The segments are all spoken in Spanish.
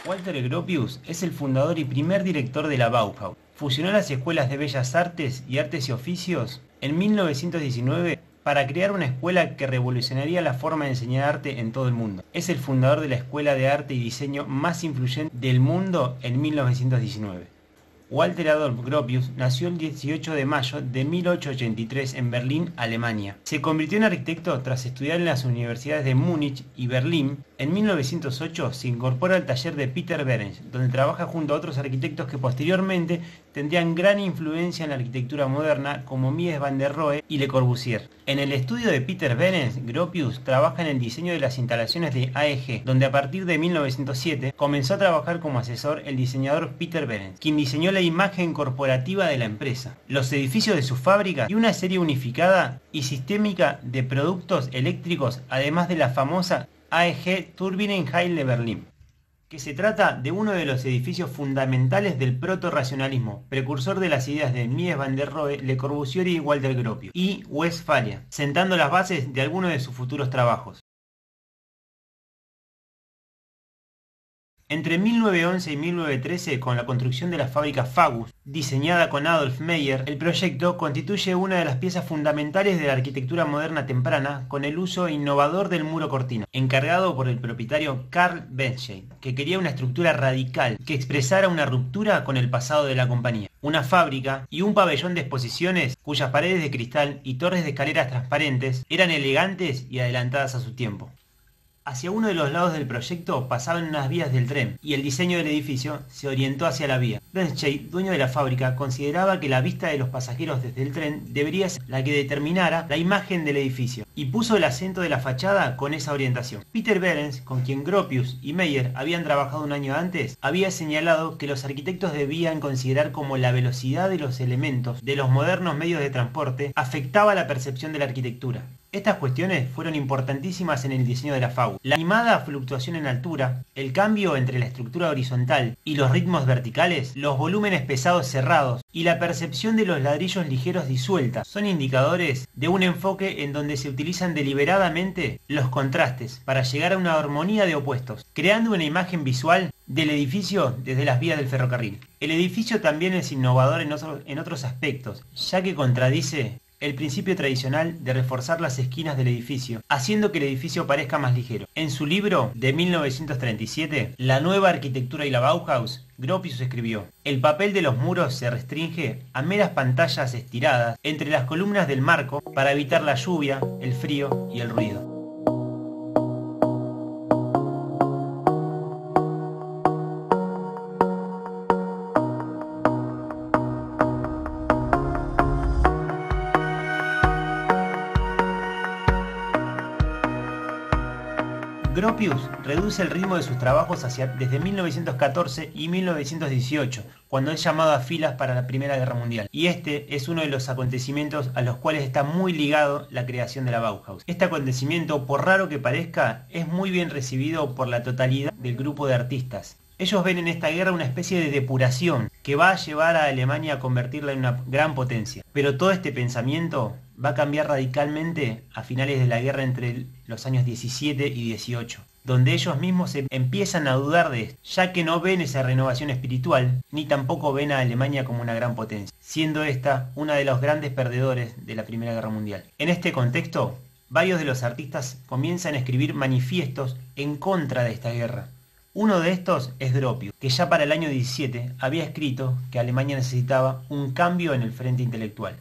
Walter Gropius es el fundador y primer director de la Bauhaus. Fusionó las escuelas de Bellas Artes y Artes y Oficios en 1919 para crear una escuela que revolucionaría la forma de enseñar arte en todo el mundo. Es el fundador de la escuela de arte y diseño más influyente del mundo en 1919. Walter Adolf Gropius nació el 18 de mayo de 1883 en Berlín, Alemania. Se convirtió en arquitecto tras estudiar en las universidades de Múnich y Berlín. En 1908 se incorpora al taller de Peter Behrens, donde trabaja junto a otros arquitectos que posteriormente tendrían gran influencia en la arquitectura moderna, como Mies van der Rohe y Le Corbusier. En el estudio de Peter Behrens, Gropius trabaja en el diseño de las instalaciones de AEG, donde a partir de 1907 comenzó a trabajar como asesor el diseñador Peter Behrens, quien diseñó la imagen corporativa de la empresa, los edificios de su fábrica y una serie unificada y sistémica de productos eléctricos, además de la famosa AEG Turbinenhalle de Berlín, que se trata de uno de los edificios fundamentales del proto-racionalismo, precursor de las ideas de Mies van der Rohe, Le Corbusier y Walter Gropius, y Westfalia, sentando las bases de algunos de sus futuros trabajos. Entre 1911 y 1913, con la construcción de la fábrica Fagus, diseñada con Adolf Meyer, el proyecto constituye una de las piezas fundamentales de la arquitectura moderna temprana, con el uso innovador del muro cortina, encargado por el propietario Karl Bechstein, que quería una estructura radical que expresara una ruptura con el pasado de la compañía. Una fábrica y un pabellón de exposiciones cuyas paredes de cristal y torres de escaleras transparentes eran elegantes y adelantadas a su tiempo. Hacia uno de los lados del proyecto pasaban unas vías del tren, y el diseño del edificio se orientó hacia la vía. Bechstein, dueño de la fábrica, consideraba que la vista de los pasajeros desde el tren debería ser la que determinara la imagen del edificio, y puso el acento de la fachada con esa orientación. Peter Behrens, con quien Gropius y Meyer habían trabajado un año antes, había señalado que los arquitectos debían considerar cómo la velocidad de los elementos de los modernos medios de transporte afectaba la percepción de la arquitectura. Estas cuestiones fueron importantísimas en el diseño de la Fagus. La animada fluctuación en altura, el cambio entre la estructura horizontal y los ritmos verticales, los volúmenes pesados cerrados y la percepción de los ladrillos ligeros disueltas son indicadores de un enfoque en donde se utilizan deliberadamente los contrastes para llegar a una armonía de opuestos, creando una imagen visual del edificio desde las vías del ferrocarril. El edificio también es innovador en otros aspectos, ya que contradice el principio tradicional de reforzar las esquinas del edificio, haciendo que el edificio parezca más ligero. En su libro de 1937, La nueva arquitectura y la Bauhaus, Gropius escribió: el papel de los muros se restringe a meras pantallas estiradas entre las columnas del marco para evitar la lluvia, el frío y el ruido. Gropius reduce el ritmo de sus trabajos desde 1914 y 1918, cuando es llamado a filas para la Primera Guerra Mundial. Y este es uno de los acontecimientos a los cuales está muy ligado la creación de la Bauhaus. Este acontecimiento, por raro que parezca, es muy bien recibido por la totalidad del grupo de artistas. Ellos ven en esta guerra una especie de depuración que va a llevar a Alemania a convertirla en una gran potencia. Pero todo este pensamiento va a cambiar radicalmente a finales de la guerra entre los años 17 y 18, donde ellos mismos empiezan a dudar de esto, ya que no ven esa renovación espiritual, ni tampoco ven a Alemania como una gran potencia, siendo esta una de los grandes perdedores de la Primera Guerra Mundial. En este contexto, varios de los artistas comienzan a escribir manifiestos en contra de esta guerra. Uno de estos es Gropius, que ya para el año 17 había escrito que Alemania necesitaba un cambio en el frente intelectual.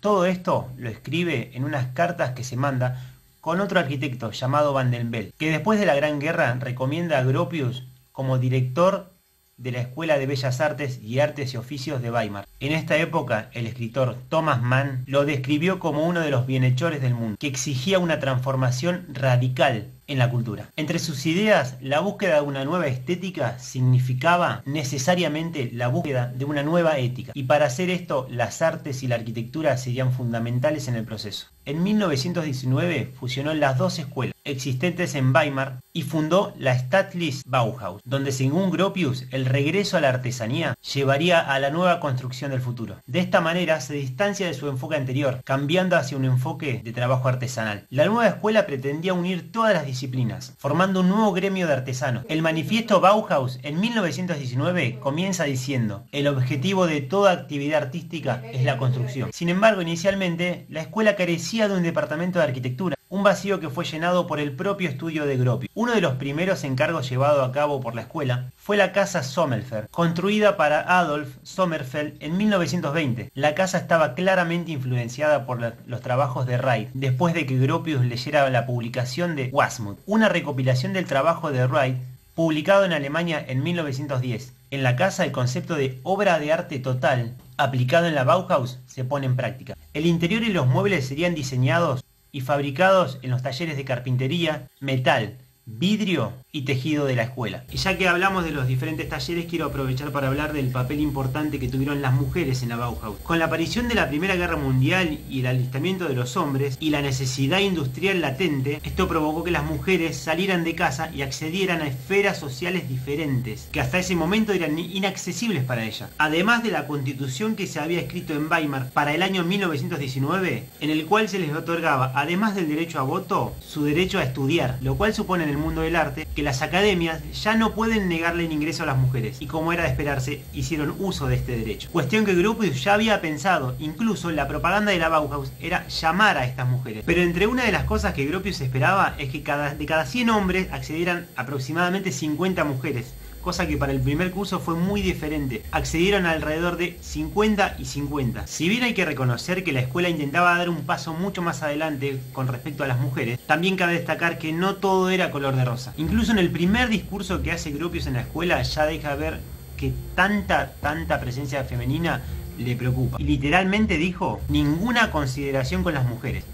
Todo esto lo escribe en unas cartas que se manda con otro arquitecto llamado Van den Belt, que después de la Gran Guerra recomienda a Gropius como director de la Escuela de Bellas Artes y Artes y Oficios de Weimar. En esta época, el escritor Thomas Mann lo describió como uno de los bienhechores del mundo, que exigía una transformación radical en la cultura. Entre sus ideas, la búsqueda de una nueva estética significaba necesariamente la búsqueda de una nueva ética, y para hacer esto, las artes y la arquitectura serían fundamentales en el proceso. En 1919 fusionó las dos escuelas existentes en Weimar y fundó la Staatliche Bauhaus, donde según Gropius el regreso a la artesanía llevaría a la nueva construcción del futuro. De esta manera se distancia de su enfoque anterior, cambiando hacia un enfoque de trabajo artesanal. La nueva escuela pretendía unir todas las disciplinas, formando un nuevo gremio de artesanos. El manifiesto Bauhaus en 1919 comienza diciendo: el objetivo de toda actividad artística es la construcción. Sin embargo, inicialmente, la escuela carecía de un departamento de arquitectura, un vacío que fue llenado por el propio estudio de Gropius. Uno de los primeros encargos llevados a cabo por la escuela fue la casa Sommerfeld, construida para Adolf Sommerfeld en 1920. La casa estaba claramente influenciada por los trabajos de Wright, después de que Gropius leyera la publicación de Wasmuth, una recopilación del trabajo de Wright publicado en Alemania en 1910. En la casa, el concepto de obra de arte total aplicado en la Bauhaus se pone en práctica. El interior y los muebles serían diseñados y fabricados en los talleres de carpintería, metal, vidrio y tejido de la escuela. Y ya que hablamos de los diferentes talleres, quiero aprovechar para hablar del papel importante que tuvieron las mujeres en la Bauhaus. Con la aparición de la Primera Guerra Mundial y el alistamiento de los hombres y la necesidad industrial latente, esto provocó que las mujeres salieran de casa y accedieran a esferas sociales diferentes, que hasta ese momento eran inaccesibles para ellas. Además de la constitución que se había escrito en Weimar para el año 1919, en el cual se les otorgaba, además del derecho a voto, su derecho a estudiar, lo cual supone en el mundo del arte que las academias ya no pueden negarle el ingreso a las mujeres, y como era de esperarse, hicieron uso de este derecho. Cuestión que Gropius ya había pensado. Incluso la propaganda de la Bauhaus era llamar a estas mujeres. Pero entre una de las cosas que Gropius esperaba es que de cada 100 hombres accedieran aproximadamente 50 mujeres, cosa que para el primer curso fue muy diferente. Accedieron alrededor de 50 y 50. Si bien hay que reconocer que la escuela intentaba dar un paso mucho más adelante con respecto a las mujeres, también cabe destacar que no todo era color de rosa. Incluso en el primer discurso que hace Gropius en la escuela ya deja ver que tanta presencia femenina le preocupa. Y literalmente dijo: ninguna consideración con las mujeres.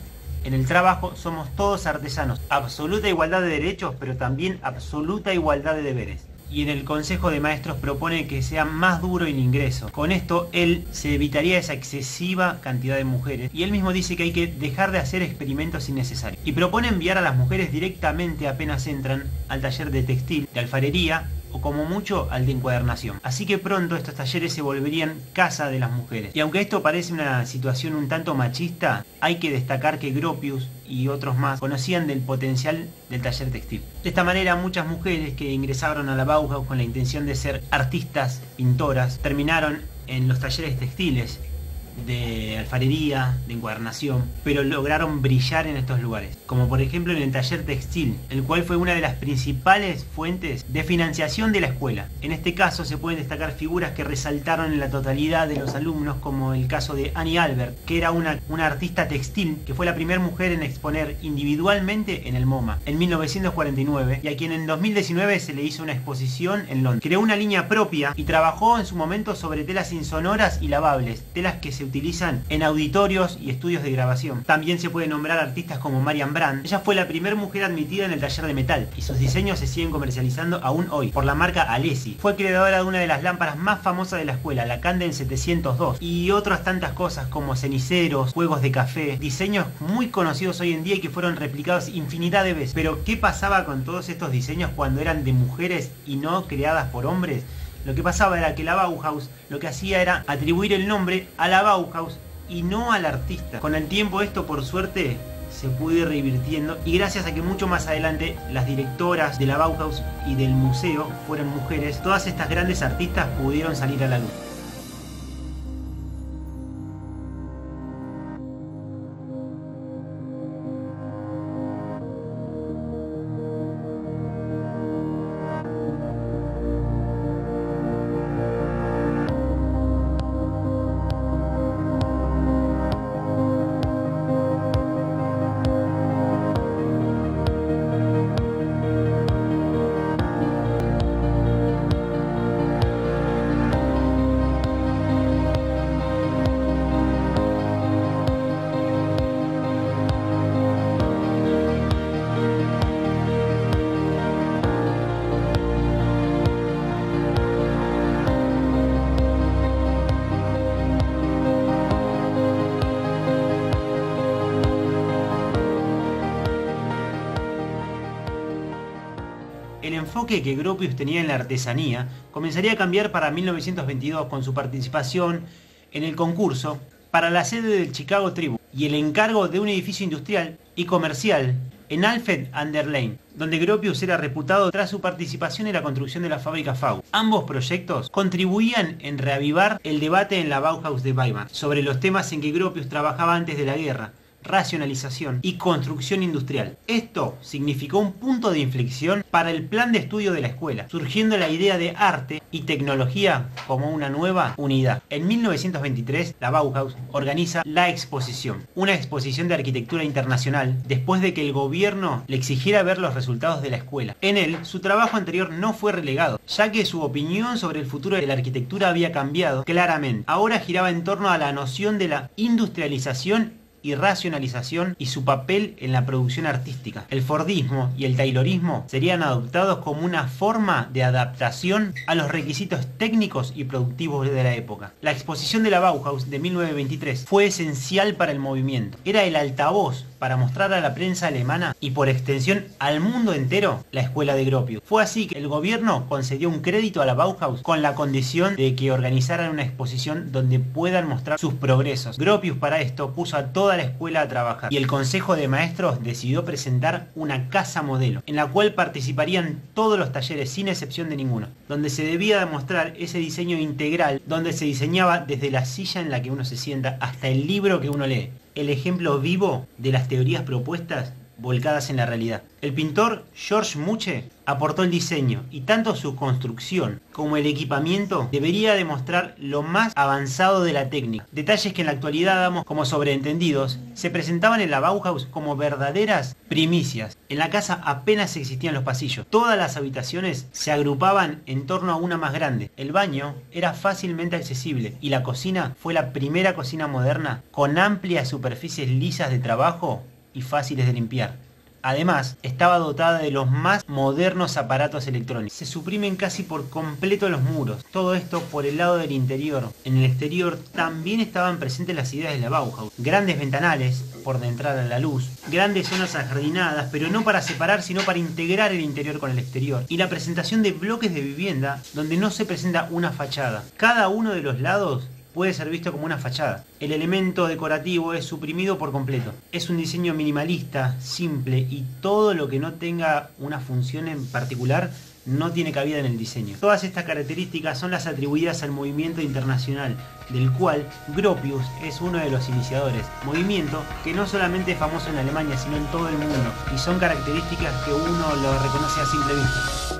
En el trabajo somos todos artesanos. Absoluta igualdad de derechos, pero también absoluta igualdad de deberes. Y en el Consejo de Maestros propone que sea más duro el ingreso. Con esto él se evitaría esa excesiva cantidad de mujeres, y él mismo dice que hay que dejar de hacer experimentos innecesarios. Y propone enviar a las mujeres directamente apenas entran al taller de textil, de alfarería o como mucho al de encuadernación. Así que pronto estos talleres se volverían casa de las mujeres. Y aunque esto parece una situación un tanto machista, hay que destacar que Gropius y otros más conocían del potencial del taller textil. De esta manera, muchas mujeres que ingresaron a la Bauhaus con la intención de ser artistas, pintoras, terminaron en los talleres textiles, de alfarería, de encuadernación, pero lograron brillar en estos lugares, como por ejemplo en el taller textil, el cual fue una de las principales fuentes de financiación de la escuela. En este caso se pueden destacar figuras que resaltaron en la totalidad de los alumnos, como el caso de Annie Albert, que era una artista textil, que fue la primera mujer en exponer individualmente en el MoMA en 1949, y a quien en 2019 se le hizo una exposición en Londres. Creó una línea propia y trabajó en su momento sobre telas insonoras y lavables, telas que se utilizan en auditorios y estudios de grabación. También se puede nombrar artistas como Marian Brandt. Ella fue la primera mujer admitida en el taller de metal, y sus diseños se siguen comercializando aún hoy por la marca Alessi. Fue creadora de una de las lámparas más famosas de la escuela, la Candel 702, y otras tantas cosas como ceniceros, juegos de café, diseños muy conocidos hoy en día y que fueron replicados infinidad de veces. Pero ¿qué pasaba con todos estos diseños cuando eran de mujeres y no creadas por hombres? Lo que pasaba era que la Bauhaus lo que hacía era atribuir el nombre a la Bauhaus y no al artista. Con el tiempo esto, por suerte, se pudo ir revirtiendo, y gracias a que mucho más adelante las directoras de la Bauhaus y del museo fueron mujeres, todas estas grandes artistas pudieron salir a la luz. El enfoque que Gropius tenía en la artesanía comenzaría a cambiar para 1922 con su participación en el concurso para la sede del Chicago Tribune y el encargo de un edificio industrial y comercial en Alfred an der Leine, donde Gropius era reputado tras su participación en la construcción de la fábrica Fagus. Ambos proyectos contribuían en reavivar el debate en la Bauhaus de Weimar sobre los temas en que Gropius trabajaba antes de la guerra: racionalización y construcción industrial. Esto significó un punto de inflexión para el plan de estudio de la escuela, surgiendo la idea de arte y tecnología como una nueva unidad. En 1923, la Bauhaus organiza la exposición, una exposición de arquitectura internacional, después de que el gobierno le exigiera ver los resultados de la escuela. En él, su trabajo anterior no fue relegado, ya que su opinión sobre el futuro de la arquitectura había cambiado claramente. Ahora giraba en torno a la noción de la industrialización y racionalización y su papel en la producción artística. El Fordismo y el Taylorismo serían adoptados como una forma de adaptación a los requisitos técnicos y productivos de la época. La exposición de la Bauhaus de 1923 fue esencial para el movimiento. Era el altavoz para mostrar a la prensa alemana y por extensión al mundo entero la escuela de Gropius. Fue así que el gobierno concedió un crédito a la Bauhaus con la condición de que organizaran una exposición donde puedan mostrar sus progresos. Gropius para esto puso a toda la escuela a trabajar y el Consejo de Maestros decidió presentar una casa modelo en la cual participarían todos los talleres sin excepción de ninguno, donde se debía demostrar ese diseño integral, donde se diseñaba desde la silla en la que uno se sienta hasta el libro que uno lee, el ejemplo vivo de las teorías propuestas volcadas en la realidad. El pintor George Muche aportó el diseño y tanto su construcción como el equipamiento debería demostrar lo más avanzado de la técnica. Detalles que en la actualidad damos como sobreentendidos se presentaban en la Bauhaus como verdaderas primicias. En la casa apenas existían los pasillos. Todas las habitaciones se agrupaban en torno a una más grande. El baño era fácilmente accesible y la cocina fue la primera cocina moderna con amplias superficies lisas de trabajo y fáciles de limpiar. Además, estaba dotada de los más modernos aparatos electrónicos. Se suprimen casi por completo los muros. Todo esto por el lado del interior. En el exterior también estaban presentes las ideas de la Bauhaus. Grandes ventanales por de entrar a la luz. Grandes zonas ajardinadas, pero no para separar, sino para integrar el interior con el exterior. Y la presentación de bloques de vivienda donde no se presenta una fachada. Cada uno de los lados puede ser visto como una fachada. El elemento decorativo es suprimido por completo. Es un diseño minimalista, simple, y todo lo que no tenga una función en particular no tiene cabida en el diseño. Todas estas características son las atribuidas al movimiento internacional, del cual Gropius es uno de los iniciadores. Movimiento que no solamente es famoso en Alemania, sino en todo el mundo, y son características que uno lo reconoce a simple vista.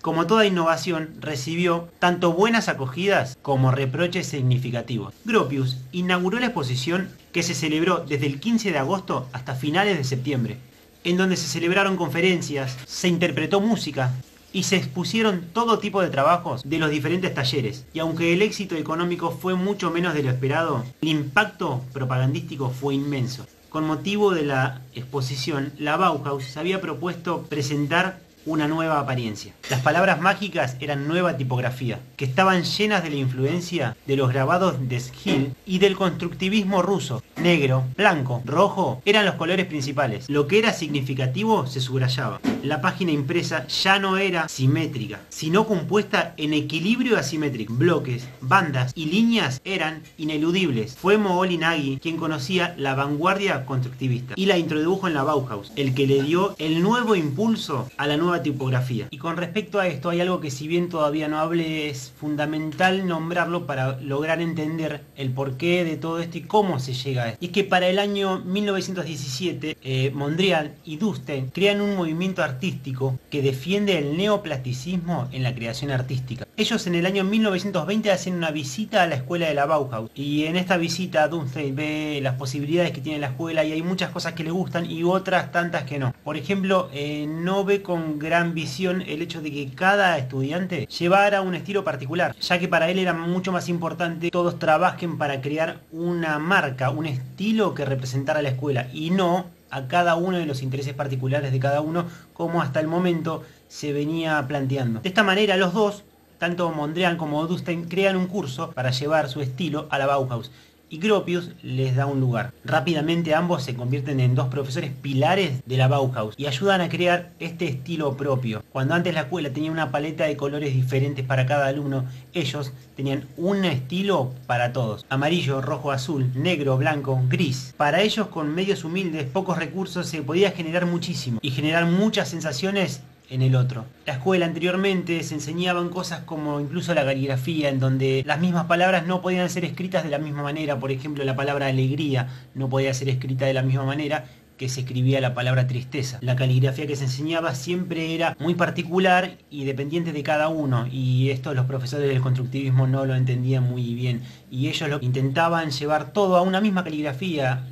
Como toda innovación, recibió tanto buenas acogidas como reproches significativos. Gropius inauguró la exposición que se celebró desde el 15 de agosto hasta finales de septiembre, en donde se celebraron conferencias, se interpretó música y se expusieron todo tipo de trabajos de los diferentes talleres. Y aunque el éxito económico fue mucho menos de lo esperado, el impacto propagandístico fue inmenso. Con motivo de la exposición, la Bauhaus se había propuesto presentar una nueva apariencia. Las palabras mágicas eran nueva tipografía, que estaban llenas de la influencia de los grabados de Schill y del constructivismo ruso. Negro, blanco, rojo eran los colores principales. Lo que era significativo se subrayaba. La página impresa ya no era simétrica, sino compuesta en equilibrio asimétrico. Bloques, bandas y líneas eran ineludibles. Fue Moholy Nagy quien conocía la vanguardia constructivista y la introdujo en la Bauhaus, el que le dio el nuevo impulso a la nueva nueva tipografía. Y con respecto a esto hay algo que, si bien todavía no hablé, es fundamental nombrarlo para lograr entender el porqué de todo esto y cómo se llega a esto. Y es que para el año 1917 Mondrian y Dustin crean un movimiento artístico que defiende el neoplasticismo en la creación artística. Ellos en el año 1920 hacen una visita a la escuela de la Bauhaus, y en esta visita Dustin ve las posibilidades que tiene la escuela, y hay muchas cosas que le gustan y otras tantas que no. Por ejemplo, no ve con gran visión el hecho de que cada estudiante llevara un estilo particular, ya que para él era mucho más importante que todos trabajen para crear una marca, un estilo que representara a la escuela, y no a cada uno de los intereses particulares de cada uno, como hasta el momento se venía planteando. De esta manera los dos, tanto Mondrian como Dustin, crean un curso para llevar su estilo a la Bauhaus, y Gropius les da un lugar. Rápidamente ambos se convierten en dos profesores pilares de la Bauhaus y ayudan a crear este estilo propio. Cuando antes la escuela tenía una paleta de colores diferentes para cada alumno, ellos tenían un estilo para todos: amarillo, rojo, azul, negro, blanco, gris. Para ellos, con medios humildes, pocos recursos, se podía generar muchísimo y generar muchas sensaciones en el otro. La escuela anteriormente se enseñaban cosas como incluso la caligrafía, en donde las mismas palabras no podían ser escritas de la misma manera. Por ejemplo, la palabra alegría no podía ser escrita de la misma manera que se escribía la palabra tristeza. La caligrafía que se enseñaba siempre era muy particular y dependiente de cada uno, y esto los profesores del constructivismo no lo entendían muy bien, y ellos lo intentaban llevar todo a una misma caligrafía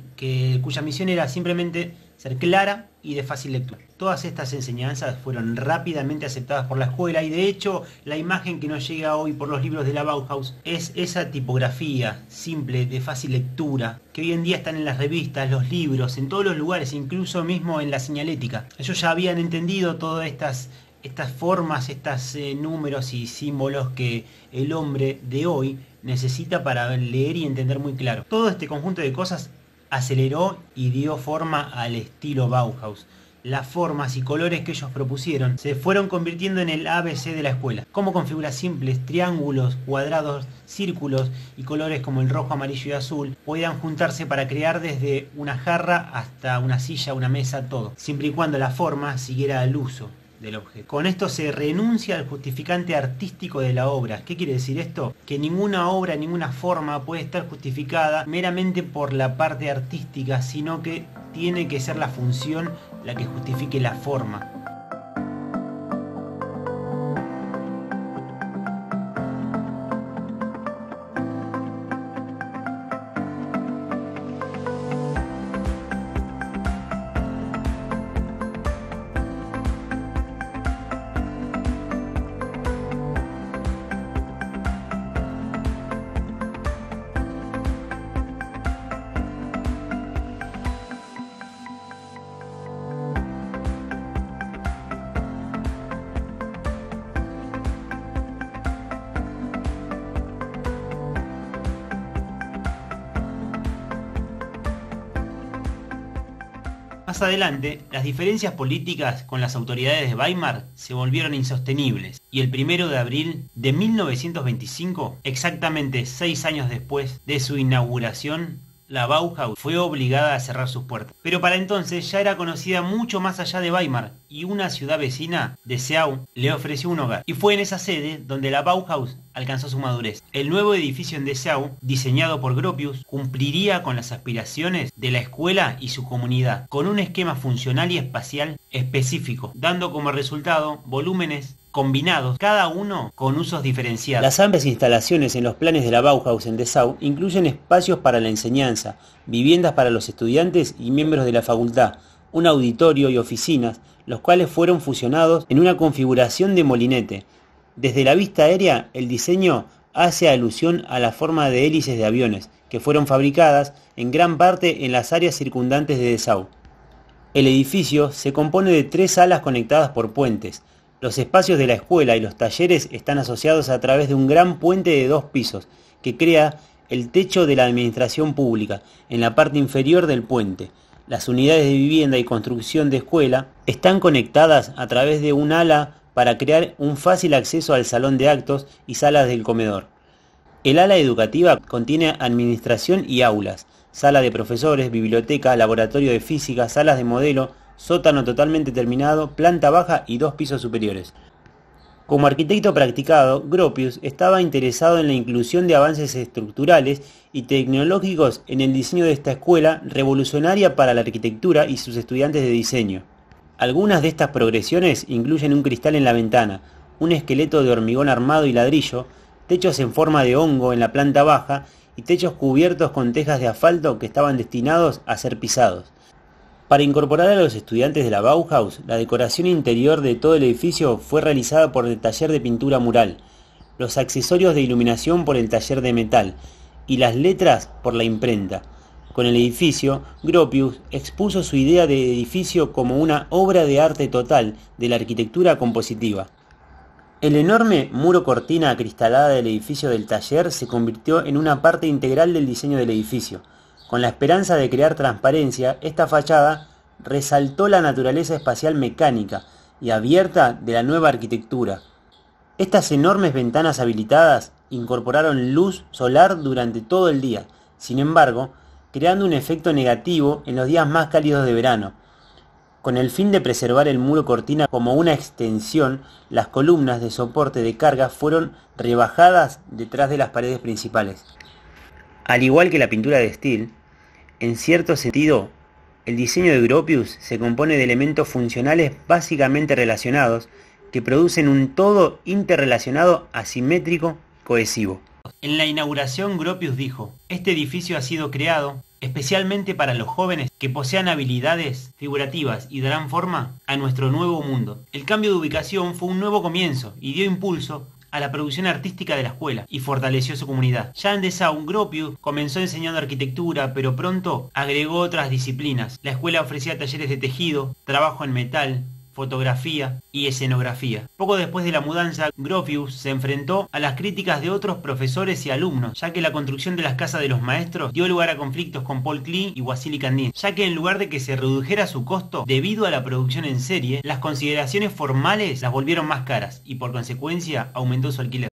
cuya misión era simplemente ser clara y de fácil lectura. Todas estas enseñanzas fueron rápidamente aceptadas por la escuela, y de hecho la imagen que nos llega hoy por los libros de la Bauhaus es esa tipografía simple, de fácil lectura, que hoy en día están en las revistas, los libros, en todos los lugares, incluso mismo en la señalética. Ellos ya habían entendido todas estas formas, estos números y símbolos que el hombre de hoy necesita para leer y entender muy claro. Todo este conjunto de cosas aceleró y dio forma al estilo Bauhaus. Las formas y colores que ellos propusieron se fueron convirtiendo en el ABC de la escuela, como con figuras simples, triángulos, cuadrados, círculos y colores como el rojo, amarillo y azul podían juntarse para crear desde una jarra hasta una silla, una mesa, todo, siempre y cuando la forma siguiera el uso del objeto. Con esto se renuncia al justificante artístico de la obra. ¿Qué quiere decir esto? Que ninguna obra, ninguna forma puede estar justificada meramente por la parte artística, sino que tiene que ser la función la que justifique la forma. Más adelante, las diferencias políticas con las autoridades de Weimar se volvieron insostenibles, y el 1 de abril de 1925, exactamente 6 años después de su inauguración, la Bauhaus fue obligada a cerrar sus puertas. Pero para entonces ya era conocida mucho más allá de Weimar, y una ciudad vecina, Dessau, le ofreció un hogar. Y fue en esa sede donde la Bauhaus alcanzó su madurez. El nuevo edificio en Dessau, diseñado por Gropius, cumpliría con las aspiraciones de la escuela y su comunidad, con un esquema funcional y espacial específico, dando como resultado volúmenes combinados, cada uno con usos diferenciados. Las amplias instalaciones en los planes de la Bauhaus en Dessau incluyen espacios para la enseñanza, viviendas para los estudiantes y miembros de la facultad, un auditorio y oficinas, los cuales fueron fusionados en una configuración de molinete. Desde la vista aérea, el diseño hace alusión a la forma de hélices de aviones, que fueron fabricadas en gran parte en las áreas circundantes de Dessau. El edificio se compone de 3 salas conectadas por puentes. Los espacios de la escuela y los talleres están asociados a través de un gran puente de 2 pisos, que crea el techo de la administración pública, en la parte inferior del puente. Las unidades de vivienda y construcción de escuela están conectadas a través de un ala para crear un fácil acceso al salón de actos y salas del comedor. El ala educativa contiene administración y aulas, sala de profesores, biblioteca, laboratorio de física, salas de modelo, sótano totalmente terminado, planta baja y 2 pisos superiores. Como arquitecto practicado, Gropius estaba interesado en la inclusión de avances estructurales y tecnológicos en el diseño de esta escuela revolucionaria para la arquitectura y sus estudiantes de diseño. Algunas de estas progresiones incluyen un cristal en la ventana, un esqueleto de hormigón armado y ladrillo, techos en forma de hongo en la planta baja y techos cubiertos con tejas de asfalto que estaban destinados a ser pisados. Para incorporar a los estudiantes de la Bauhaus, la decoración interior de todo el edificio fue realizada por el taller de pintura mural, los accesorios de iluminación por el taller de metal y las letras por la imprenta. Con el edificio, Gropius expuso su idea de edificio como una obra de arte total de la arquitectura compositiva. El enorme muro cortina acristalada del edificio del taller se convirtió en una parte integral del diseño del edificio. Con la esperanza de crear transparencia, esta fachada resaltó la naturaleza espacial mecánica y abierta de la nueva arquitectura. Estas enormes ventanas habilitadas incorporaron luz solar durante todo el día, sin embargo, creando un efecto negativo en los días más cálidos de verano. Con el fin de preservar el muro cortina como una extensión, las columnas de soporte de carga fueron rebajadas detrás de las paredes principales. Al igual que la pintura de Steele, en cierto sentido, el diseño de Gropius se compone de elementos funcionales básicamente relacionados que producen un todo interrelacionado asimétrico cohesivo. En la inauguración, Gropius dijo: "Este edificio ha sido creado especialmente para los jóvenes que posean habilidades figurativas y darán forma a nuestro nuevo mundo". El cambio de ubicación fue un nuevo comienzo y dio impulso a la producción artística de la escuela y fortaleció su comunidad. Ya en Dessau, Gropius comenzó enseñando arquitectura, pero pronto agregó otras disciplinas. La escuela ofrecía talleres de tejido, trabajo en metal, fotografía y escenografía. Poco después de la mudanza, Gropius se enfrentó a las críticas de otros profesores y alumnos, ya que la construcción de las casas de los maestros dio lugar a conflictos con Paul Klee y Wassily Kandin, ya que en lugar de que se redujera su costo debido a la producción en serie, las consideraciones formales las volvieron más caras y por consecuencia aumentó su alquiler.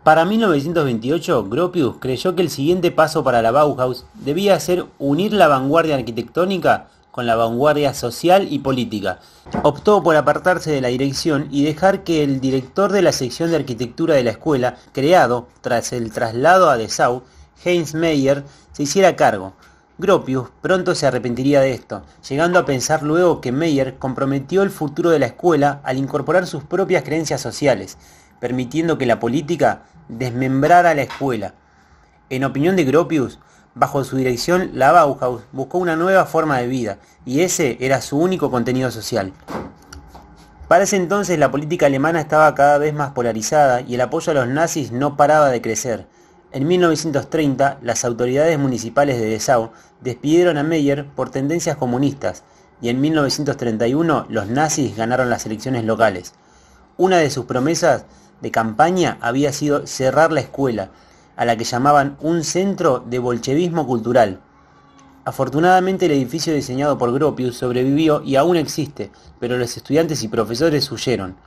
Para 1928, Gropius creyó que el siguiente paso para la Bauhaus debía ser unir la vanguardia arquitectónica con la vanguardia social y política. Optó por apartarse de la dirección y dejar que el director de la sección de arquitectura de la escuela, creado tras el traslado a Dessau, Heinz Meyer, se hiciera cargo. Gropius pronto se arrepentiría de esto, llegando a pensar luego que Meyer comprometió el futuro de la escuela al incorporar sus propias creencias sociales, permitiendo que la política desmembrara la escuela. En opinión de Gropius, bajo su dirección, la Bauhaus buscó una nueva forma de vida, y ese era su único contenido social. Para ese entonces la política alemana estaba cada vez más polarizada y el apoyo a los nazis no paraba de crecer. En 1930, las autoridades municipales de Dessau despidieron a Meyer por tendencias comunistas, y en 1931 los nazis ganaron las elecciones locales. Una de sus promesas de campaña había sido cerrar la escuela, a la que llamaban un centro de bolchevismo cultural. Afortunadamente el edificio diseñado por Gropius sobrevivió y aún existe, pero los estudiantes y profesores huyeron.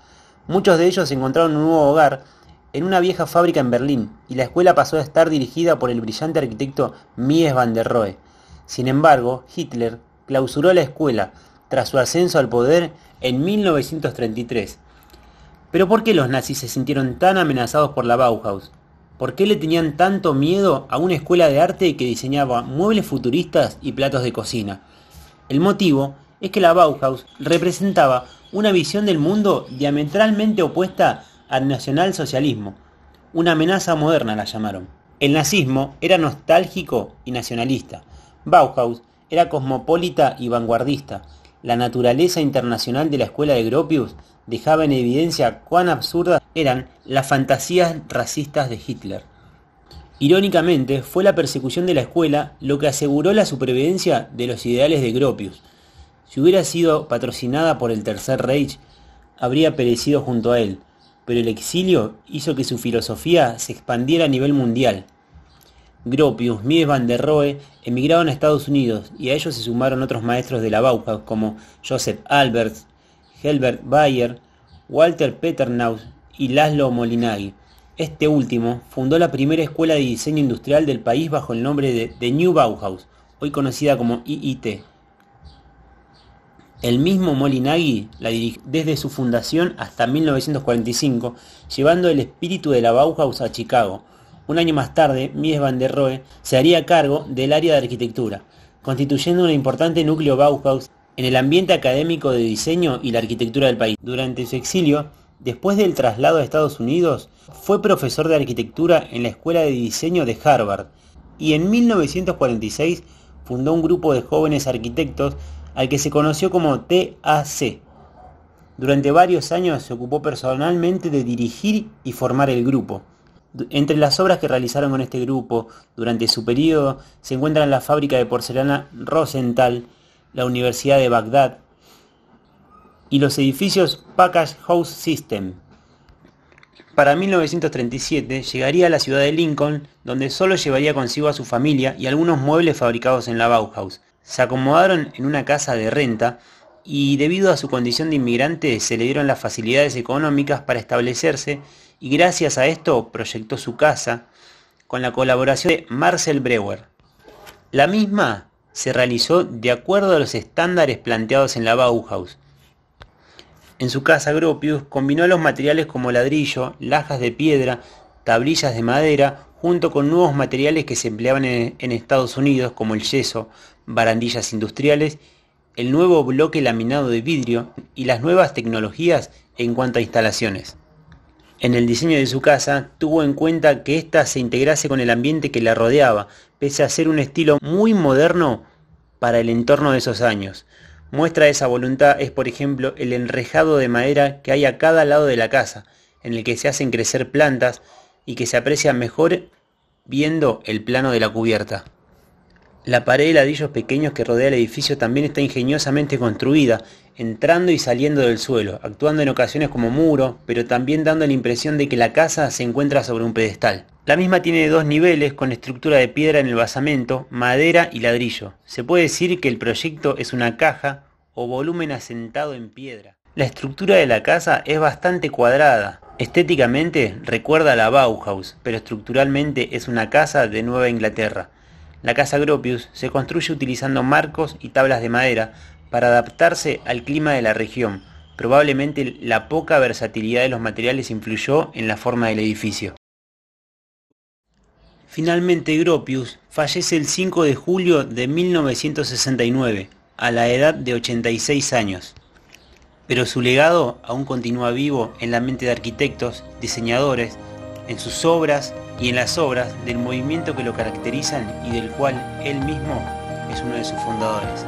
Muchos de ellos encontraron un nuevo hogar en una vieja fábrica en Berlín, y la escuela pasó a estar dirigida por el brillante arquitecto Mies van der Rohe. Sin embargo, Hitler clausuró la escuela tras su ascenso al poder en 1933. ¿Pero por qué los nazis se sintieron tan amenazados por la Bauhaus? ¿Por qué le tenían tanto miedo a una escuela de arte que diseñaba muebles futuristas y platos de cocina? El motivo es que la Bauhaus representaba una visión del mundo diametralmente opuesta al nacionalsocialismo. Una amenaza moderna la llamaron. El nazismo era nostálgico y nacionalista. Bauhaus era cosmopolita y vanguardista. La naturaleza internacional de la escuela de Gropius dejaba en evidencia cuán absurdas eran las fantasías racistas de Hitler. Irónicamente, fue la persecución de la escuela lo que aseguró la supervivencia de los ideales de Gropius. Si hubiera sido patrocinada por el Tercer Reich, habría perecido junto a él, pero el exilio hizo que su filosofía se expandiera a nivel mundial. Gropius, Mies van der Rohe emigraron a Estados Unidos, y a ellos se sumaron otros maestros de la Bauhaus como Joseph Albers, Helbert Bayer, Walter Petternaus y Laszlo Molinari. Este último fundó la primera escuela de diseño industrial del país bajo el nombre de The New Bauhaus, hoy conocida como IIT. El mismo Molinagui la dirigió desde su fundación hasta 1945, llevando el espíritu de la Bauhaus a Chicago. Un año más tarde, Mies van der Rohe se haría cargo del área de arquitectura, constituyendo un importante núcleo Bauhaus en el ambiente académico de diseño y la arquitectura del país. Durante su exilio, después del traslado a Estados Unidos, fue profesor de arquitectura en la Escuela de Diseño de Harvard y en 1946 fundó un grupo de jóvenes arquitectos al que se conoció como TAC. Durante varios años se ocupó personalmente de dirigir y formar el grupo. Entre las obras que realizaron con este grupo durante su periodo se encuentran la fábrica de porcelana Rosenthal, la Universidad de Bagdad y los edificios Package House System. Para 1937 llegaría a la ciudad de Lincoln, donde solo llevaría consigo a su familia y algunos muebles fabricados en la Bauhaus. Se acomodaron en una casa de renta y debido a su condición de inmigrante se le dieron las facilidades económicas para establecerse y gracias a esto proyectó su casa con la colaboración de Marcel Breuer. La misma se realizó de acuerdo a los estándares planteados en la Bauhaus. En su casa Gropius combinó los materiales como ladrillo, lajas de piedra, tablillas de madera, junto con nuevos materiales que se empleaban en Estados Unidos como el yeso, barandillas industriales, el nuevo bloque laminado de vidrio y las nuevas tecnologías en cuanto a instalaciones. En el diseño de su casa tuvo en cuenta que ésta se integrase con el ambiente que la rodeaba, pese a ser un estilo muy moderno para el entorno de esos años. Muestra de esa voluntad es, por ejemplo, el enrejado de madera que hay a cada lado de la casa, en el que se hacen crecer plantas y que se aprecia mejor viendo el plano de la cubierta. La pared de ladrillos pequeños que rodea el edificio también está ingeniosamente construida, entrando y saliendo del suelo, actuando en ocasiones como muro, pero también dando la impresión de que la casa se encuentra sobre un pedestal. La misma tiene 2 niveles con estructura de piedra en el basamento, madera y ladrillo. Se puede decir que el proyecto es una caja o volumen asentado en piedra. La estructura de la casa es bastante cuadrada. Estéticamente recuerda a la Bauhaus, pero estructuralmente es una casa de Nueva Inglaterra. La casa Gropius se construye utilizando marcos y tablas de madera para adaptarse al clima de la región. Probablemente la poca versatilidad de los materiales influyó en la forma del edificio. Finalmente Gropius fallece el 5 de julio de 1969, a la edad de 86 años. Pero su legado aún continúa vivo en la mente de arquitectos, diseñadores, en sus obras y en las obras del movimiento que lo caracterizan y del cual él mismo es uno de sus fundadores.